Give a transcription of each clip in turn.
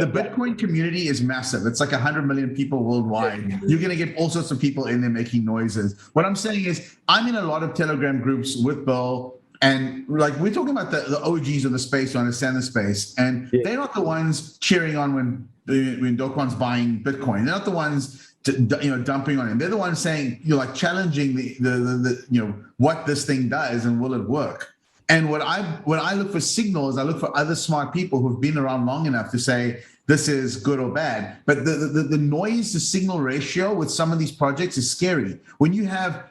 The Bitcoin community is massive. It's like 100 million people worldwide. You're going to get all sorts of people in there making noises. What I'm saying is I'm in a lot of Telegram groups with Bill, and like we're talking about the OGs of the space who understand the space, and they're not the ones cheering on when Do Kwon's buying Bitcoin. They're not the ones dumping on him. They're the ones saying, like challenging the what this thing does and will it work. And when I look for signals, I look for other smart people who've been around long enough to say this is good or bad. But the noise to signal ratio with some of these projects is scary. When you have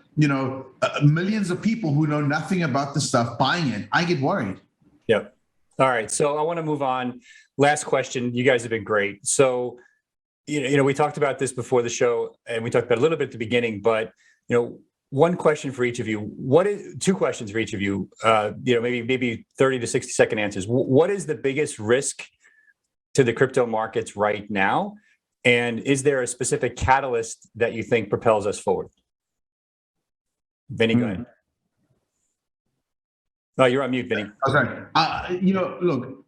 millions of people who know nothing about the stuff buying it, I get worried. Yep. All right. So I want to move on. Last question. You guys have been great. So, we talked about this before the show, and we talked about it a little bit at the beginning, but, one question for each of you. Two questions for each of you, maybe 30 to 60 second answers. What is the biggest risk to the crypto markets right now? And is there a specific catalyst that you think propels us forward? Vinny, go ahead. Oh, you're on mute, Vinny. Oh, sorry. Look,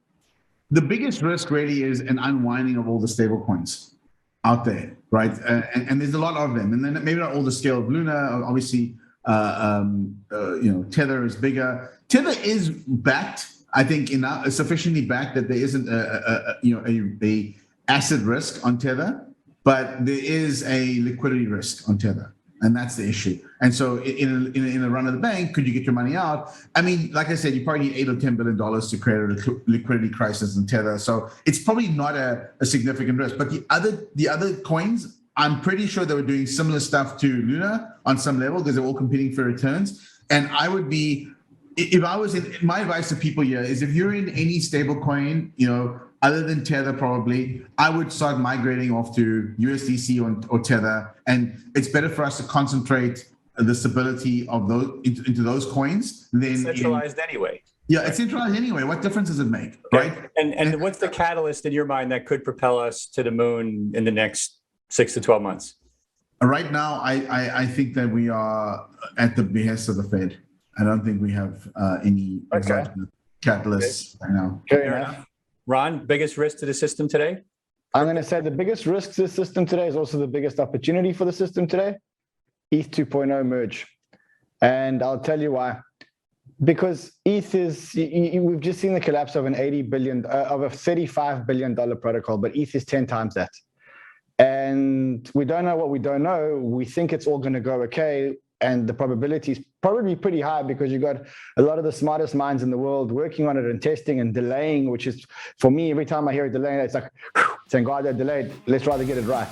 the biggest risk really is an unwinding of all the stable coins out there, right? And there's a lot of them. And then maybe not all the scale of Luna. Obviously, Tether is bigger. Tether is backed, I think, sufficiently backed that there isn't a asset risk on Tether, but there is a liquidity risk on Tether. And that's the issue. And so in a run of the bank, could you get your money out? I mean, like I said, you probably need $8 or $10 billion to create a liquidity crisis in Tether. So it's probably not a significant risk. But the other coins, I'm pretty sure they were doing similar stuff to Luna on some level because they're all competing for returns. And I would be, if I was in, my advice to people here is if you're in any stable coin, other than Tether, probably, I would start migrating off to USDC or Tether. And it's better for us to concentrate the stability of those into those coins than centralized anyway. Yeah, it's centralized anyway. What difference does it make, right? And what's the catalyst in your mind that could propel us to the moon in the next 6 to 12 months? Right now, I think that we are at the behest of the Fed. I don't think we have any catalysts right now. Fair enough. Ron, biggest risk to the system today? I'm going to say the biggest risk to the system today is also the biggest opportunity for the system today. ETH 2.0 merge. And I'll tell you why. Because ETH is, we've just seen the collapse of of a $35 billion protocol, but ETH is 10 times that. And we don't know what we don't know. We think it's all going to go okay. And the probability is probably pretty high because you've got a lot of the smartest minds in the world working on it and testing and delaying, which is, for me, every time I hear a delay, it's like, thank God they're delayed. Let's rather get it right.